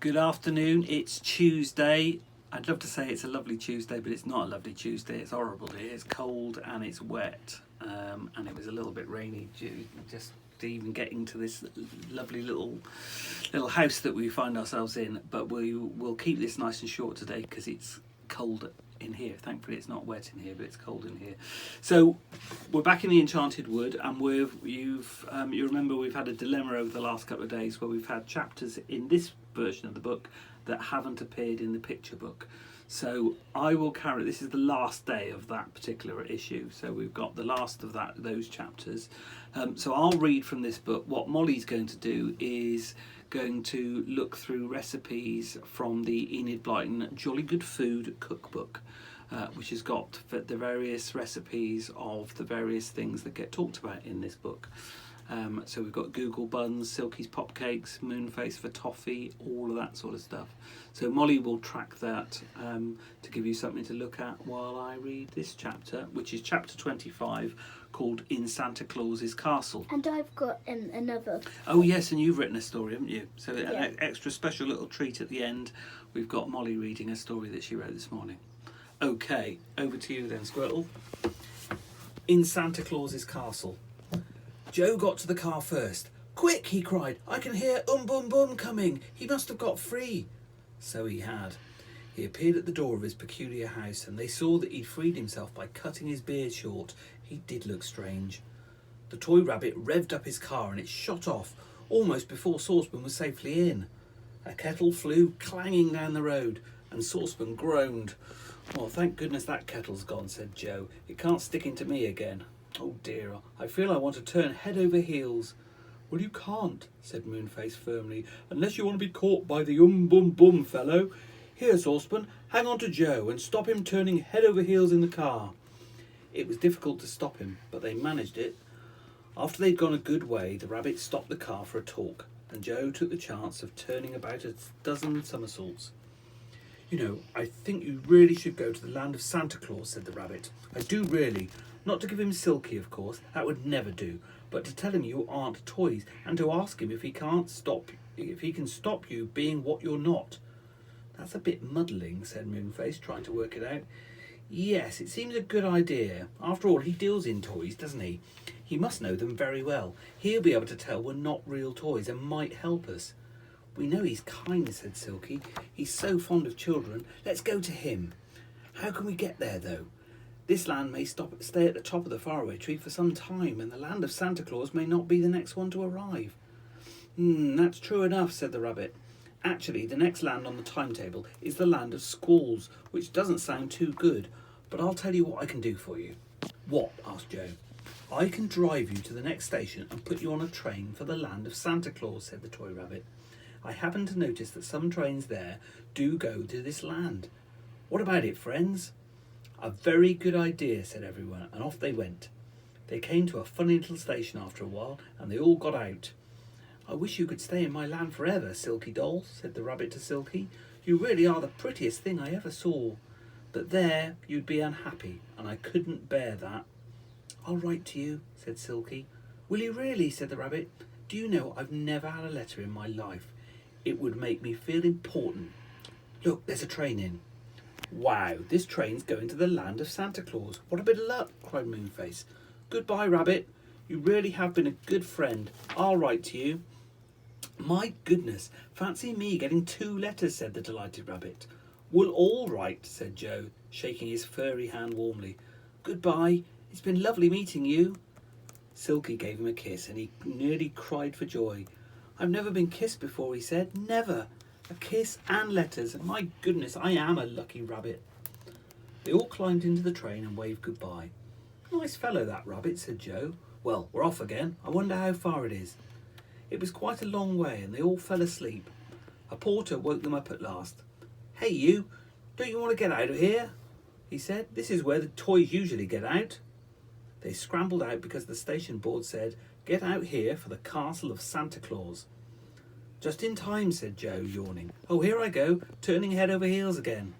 Good afternoon. It's Tuesday. I'd love to say it's a lovely Tuesday, but it's not a lovely Tuesday. It's horrible here. It's cold and it's wet, and it was a little bit rainy. Just even getting to this lovely little house that we find ourselves in. But we'll keep this nice and short today because it's cold in here. Thankfully, it's not wet in here, but it's cold in here. So we're back in the Enchanted Wood, and you remember we've had a dilemma over the last couple of days where we've had chapters in this version of the book that haven't appeared in the picture book. So I will carry. This is the last day of that particular issue. So we've got the last of those chapters. So I'll read from this book. What Molly's going to do is going to look through recipes from the Enid Blyton Jolly Good Food cookbook, which has got the various recipes of the various things that get talked about in this book. So we've got Google buns, Silky's pop cakes, Moonface for toffee, all of that sort of stuff. So Molly will track that to give you something to look at while I read this chapter, which is chapter 25, called In Santa Claus's Castle. And I've got another. Oh yes, and you've written a story, haven't you? So yeah. An extra special little treat at the end. We've got Molly reading a story that she wrote this morning. Okay, over to you then, Squirtle. In Santa Claus's Castle. Joe got to the car first. "Quick," he cried, "I can hear Bum Bum coming. He must have got free." So he had. He appeared at the door of his peculiar house, and they saw that he'd freed himself by cutting his beard short. He did look strange. The toy rabbit revved up his car, and it shot off, almost before Saucepan was safely in. A kettle flew clanging down the road, and Saucepan groaned. "Oh, thank goodness that kettle's gone," said Joe. "It can't stick into me again. Oh dear, I feel I want to turn head over heels." "Well, you can't," said Moonface firmly, "unless you want to be caught by the Bum Bum fellow. Here, Saucepan, hang on to Joe and stop him turning head over heels in the car." It was difficult to stop him, but they managed it. After they'd gone a good way, the rabbit stopped the car for a talk, and Joe took the chance of turning about a dozen somersaults. "You know, I think you really should go to the land of Santa Claus," said the rabbit. "I do really. Not to give him Silky, of course, that would never do, but to tell him you aren't toys, and to ask him if he can stop you being what you're not." "That's a bit muddling," said Moonface, trying to work it out. "Yes, it seems a good idea. After all, he deals in toys, doesn't he? He must know them very well. He'll be able to tell we're not real toys and might help us." "We know he's kind," said Silky. "He's so fond of children. Let's go to him. How can we get there, though? This land may stay at the top of the faraway tree for some time, and the land of Santa Claus may not be the next one to arrive." That's true enough," said the rabbit. "Actually, the next land on the timetable is the land of squalls, which doesn't sound too good, but I'll tell you what I can do for you." "What?" asked Joe. "I can drive you to the next station and put you on a train for the land of Santa Claus," said the toy rabbit. "I happen to notice that some trains there do go to this land. What about it, friends?" "A very good idea," said everyone, and off they went. They came to a funny little station after a while, and they all got out. "I wish you could stay in my land forever, Silky doll," said the rabbit to Silky. "You really are the prettiest thing I ever saw. But there, you'd be unhappy, and I couldn't bear that." "I'll write to you," said Silky. "Will you really?" said the rabbit. "Do you know I've never had a letter in my life? It would make me feel important. Look, there's a train in." "Wow, this train's going to the land of Santa Claus. What a bit of luck," cried Moonface. "Goodbye, Rabbit. You really have been a good friend. I'll write to you." "My goodness, fancy me getting 2 letters," said the delighted rabbit. "We'll all write," said Joe, shaking his furry hand warmly. "Goodbye. It's been lovely meeting you." Silky gave him a kiss, and he nearly cried for joy. "I've never been kissed before," he said. "Never. A kiss and letters. My goodness, I am a lucky rabbit." They all climbed into the train and waved goodbye. "Nice fellow, that rabbit," said Joe. "Well, we're off again. I wonder how far it is." It was quite a long way, and they all fell asleep. A porter woke them up at last. "Hey, you, don't you want to get out of here?" he said. "This is where the toys usually get out." They scrambled out because the station board said, "Get out here for the castle of Santa Claus." "Just in time," said Joe, yawning. "Oh, here I go, turning head over heels again."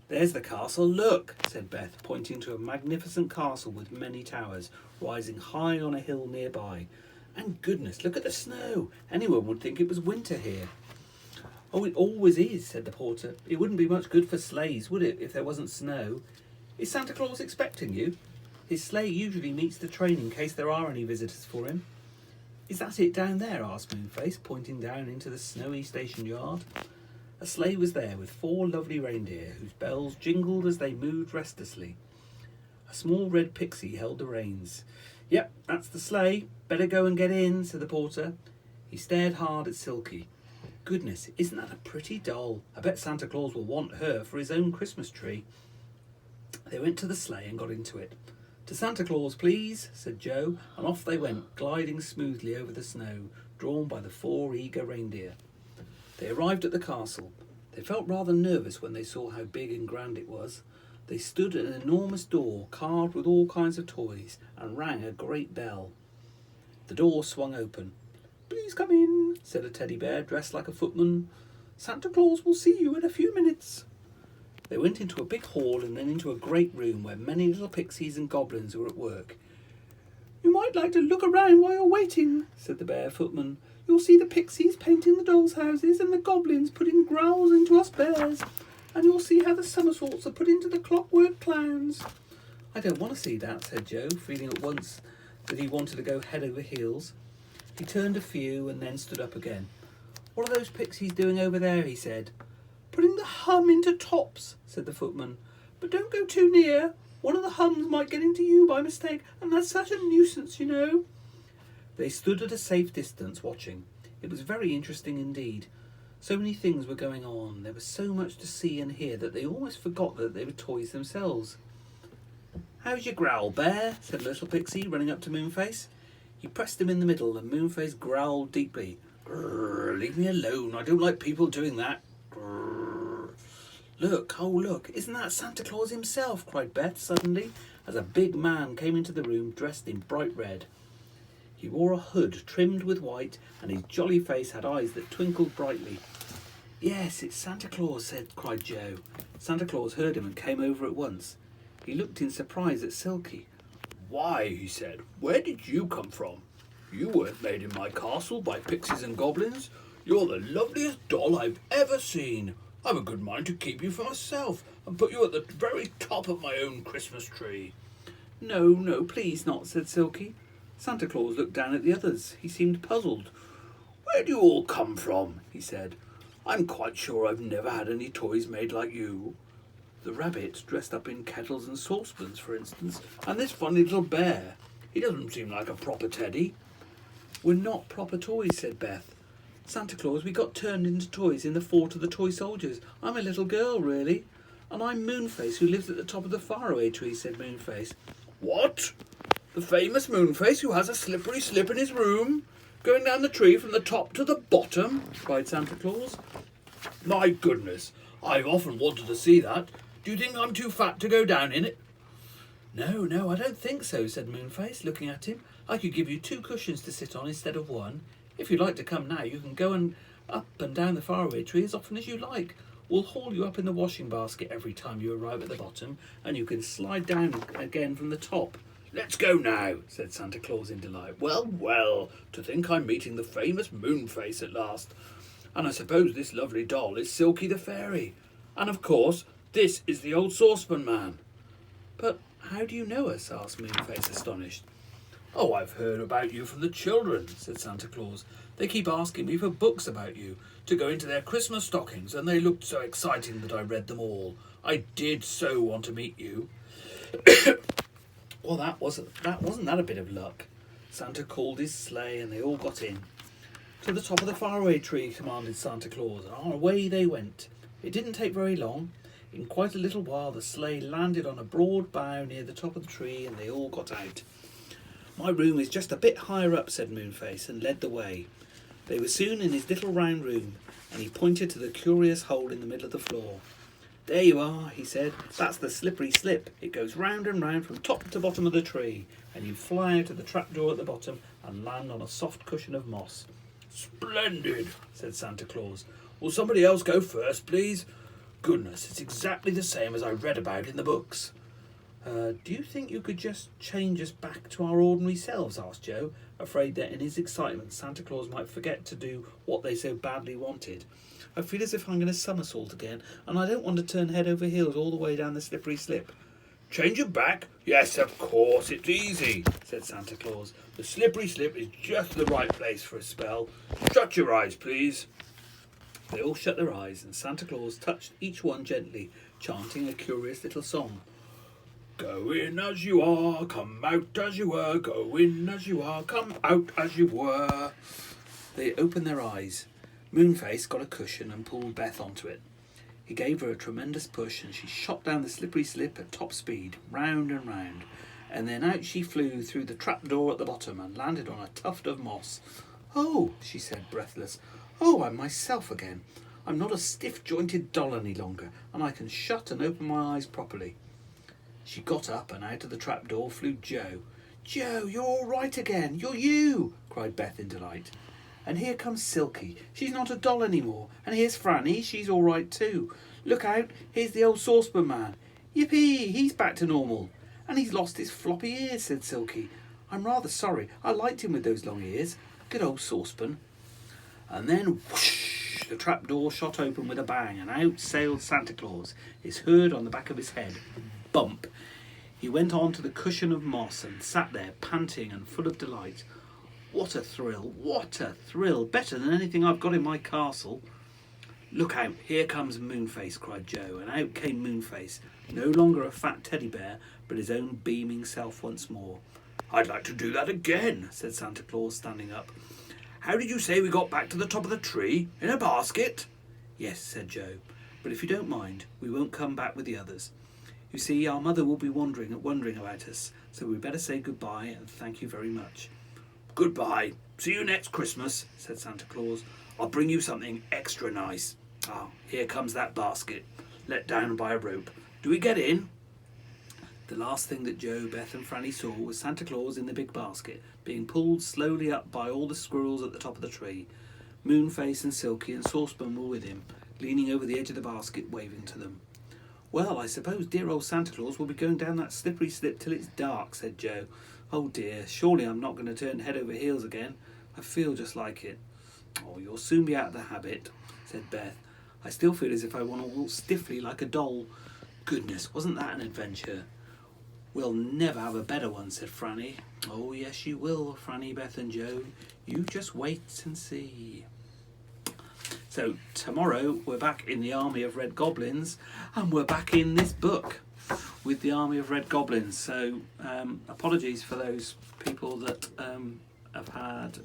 "There's the castle, look," said Beth, pointing to a magnificent castle with many towers, rising high on a hill nearby. "And goodness, look at the snow. Anyone would think it was winter here." Oh, it always is, said the porter. It wouldn't be much good for sleighs, would it, if there wasn't snow? Is Santa Claus expecting you? His sleigh usually meets the train in case there are any visitors for him. Is that it down there? Asked Moonface, pointing down into the snowy station yard. A sleigh was there with 4 lovely reindeer, whose bells jingled as they moved restlessly. A small red pixie held the reins. Yep, that's the sleigh. Better go and get in, said the porter. He stared hard at Silky. Goodness, isn't that a pretty doll? I bet Santa Claus will want her for his own Christmas tree. They went to the sleigh and got into it. To Santa Claus, please, said Joe, and off they went, gliding smoothly over the snow, drawn by the 4 eager reindeer. They arrived at the castle. They felt rather nervous when they saw how big and grand it was. They stood at an enormous door, carved with all kinds of toys, and rang a great bell. The door swung open. Please come in, said a teddy bear dressed like a footman. Santa Claus will see you in a few minutes. They went into a big hall and then into a great room where many little pixies and goblins were at work. You might like to look around while you're waiting, said the bear footman. You'll see the pixies painting the dolls' houses and the goblins putting growls into us bears. And you'll see how the somersaults are put into the clockwork clowns. I don't want to see that, said Joe, feeling at once that he wanted to go head over heels. He turned a few and then stood up again. What are those pixies doing over there, he said. Putting the hum into tops, said the footman. But don't go too near. One of the hums might get into you by mistake, and that's such a nuisance, you know. They stood at a safe distance, watching. It was very interesting indeed. So many things were going on. There was so much to see and hear that they almost forgot that they were toys themselves. How's your growl, bear? Said Little Pixie, running up to Moonface. He pressed him in the middle, and Moonface growled deeply. Grrr, leave me alone. I don't like people doing that. Grrr. Look, oh look, isn't that Santa Claus himself? Cried Beth suddenly, as a big man came into the room dressed in bright red. He wore a hood trimmed with white, and his jolly face had eyes that twinkled brightly. Yes, it's Santa Claus, cried Joe. Santa Claus heard him and came over at once. He looked in surprise at Silky. Why, he said, where did you come from? You weren't made in my castle by pixies and goblins. You're the loveliest doll I've ever seen. I've a good mind to keep you for myself and put you at the very top of my own Christmas tree. No, please not, said Silky. Santa Claus looked down at the others. He seemed puzzled. Where do you all come from? He said. I'm quite sure I've never had any toys made like you. The rabbit dressed up in kettles and saucepans, for instance, and this funny little bear. He doesn't seem like a proper teddy. We're not proper toys, said Beth. Santa Claus, we got turned into toys in the Fort of the Toy Soldiers. I'm a little girl, really. And I'm Moonface, who lives at the top of the faraway tree, said Moonface. What? The famous Moonface who has a slippery slip in his room? Going down the tree from the top to the bottom? Cried Santa Claus. My goodness, I've often wanted to see that. Do you think I'm too fat to go down in it? No, I don't think so, said Moonface, looking at him. I could give you 2 cushions to sit on instead of 1. If you'd like to come now, you can go up and down the faraway tree as often as you like. We'll haul you up in the washing basket every time you arrive at the bottom, and you can slide down again from the top. Let's go now, said Santa Claus in delight. Well, to think I'm meeting the famous Moonface at last. And I suppose this lovely doll is Silky the Fairy. And of course, this is the old saucepan man. But how do you know us? Asked Moonface, astonished. Oh, I've heard about you from the children, said Santa Claus. They keep asking me for books about you to go into their Christmas stockings, and they looked so exciting that I read them all. I did so want to meet you. Well, wasn't that a bit of luck? Santa called his sleigh, and they all got in. To the top of the faraway tree, commanded Santa Claus, and away they went. It didn't take very long. In quite a little while, the sleigh landed on a broad bough near the top of the tree, and they all got out. My room is just a bit higher up, said Moonface, and led the way. They were soon in his little round room, and he pointed to the curious hole in the middle of the floor. There you are, he said. That's the slippery slip. It goes round and round from top to bottom of the tree, and you fly out of the trapdoor at the bottom and land on a soft cushion of moss. Splendid, said Santa Claus. Will somebody else go first, please? Goodness, it's exactly the same as I read about in the books. Do you think you could just change us back to our ordinary selves? Asked Joe, afraid that in his excitement Santa Claus might forget to do what they so badly wanted. I feel as if I'm going to somersault again, and I don't want to turn head over heels all the way down the slippery slip." "Change your back? Yes, of course, it's easy," said Santa Claus. "The slippery slip is just the right place for a spell. Shut your eyes, please." They all shut their eyes, and Santa Claus touched each one gently, chanting a curious little song. "Go in as you are, come out as you were. Go in as you are, come out as you were." They opened their eyes. Moonface got a cushion and pulled Beth onto it. He gave her a tremendous push, and she shot down the slippery slip at top speed, round and round, and then out she flew through the trapdoor at the bottom and landed on a tuft of moss. "Oh," she said, breathless. "Oh, I'm myself again. I'm not a stiff-jointed doll any longer, and I can shut and open my eyes properly." She got up, and out of the trapdoor flew Joe. "Joe, you're all right again. You're you!" cried Beth in delight. "And here comes Silky. She's not a doll any more. And here's Franny. She's all right too. Look out, here's the old saucepan man. Yippee, he's back to normal. And he's lost his floppy ears," said Silky. "I'm rather sorry. I liked him with those long ears. Good old saucepan." And then whoosh, the trapdoor shot open with a bang, and out sailed Santa Claus, his hood on the back of his head. Bump! He went on to the cushion of moss and sat there, panting and full of delight. "What a thrill! What a thrill! Better than anything I've got in my castle." "Look out, here comes Moonface," cried Joe, and out came Moonface, no longer a fat teddy bear, but his own beaming self once more. "I'd like to do that again," said Santa Claus, standing up. "How did you say we got back to the top of the tree? In a basket?" "Yes," said Joe, "but if you don't mind, we won't come back with the others. You see, our mother will be wondering about us, so we'd better say goodbye and thank you very much." "Goodbye. See you next Christmas," said Santa Claus. "I'll bring you something extra nice. Ah, here comes that basket, let down by a rope. Do we get in?" The last thing that Joe, Beth and Franny saw was Santa Claus in the big basket, being pulled slowly up by all the squirrels at the top of the tree. Moonface and Silky and Saucepan were with him, leaning over the edge of the basket, waving to them. "Well, I suppose dear old Santa Claus will be going down that slippery slip till it's dark," said Joe. "Oh dear, surely I'm not going to turn head over heels again. I feel just like it." "Oh, you'll soon be out of the habit," said Beth. "I still feel as if I want to walk stiffly like a doll." "Goodness, wasn't that an adventure?" "We'll never have a better one," said Franny. "Oh yes you will, Franny, Beth and Joe. You just wait and see." So tomorrow we're back in the Army of Red Goblins, and we're back in this book with the Army of Red Goblins. So apologies for those people that have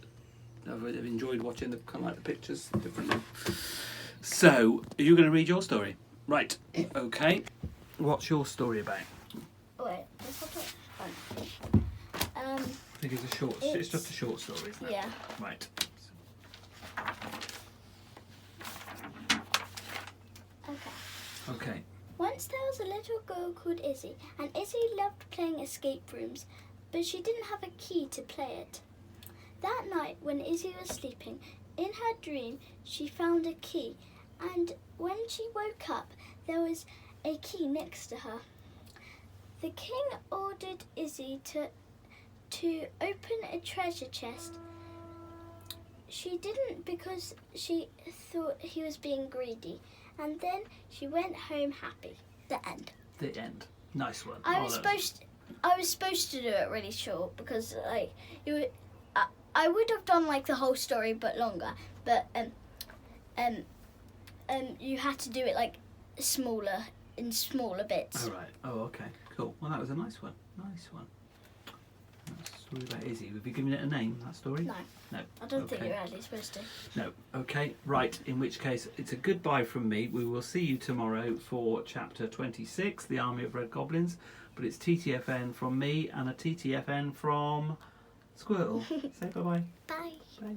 enjoyed watching the kind of like the pictures differently. So are you going to read your story? Right. Okay. What's your story about? Wait, let's have it. I think it's a short. It's just a short story, isn't it? Yeah. Right. Okay. Once there was a little girl called Izzy, and Izzy loved playing escape rooms, but she didn't have a key to play it. That night, when Izzy was sleeping, in her dream she found a key, and when she woke up, there was a key next to her. The king ordered Izzy to open a treasure chest. She didn't because she thought he was being greedy. And then she went home happy. The end. The end. Nice one. I was supposed to do it really short because I would have done like the whole story but longer. But you had to do it like smaller bits. Oh right. Oh okay. Cool. Well, that was a nice one. Nice one. That's a story about Izzy. Have you given it a name? That story? No. No. I don't think you're actually supposed to. No. Okay. Right. In which case, it's a goodbye from me. We will see you tomorrow for chapter 26, The Army of Red Goblins. But it's TTFN from me and a TTFN from Squirtle. Say bye-bye. Bye. Bye.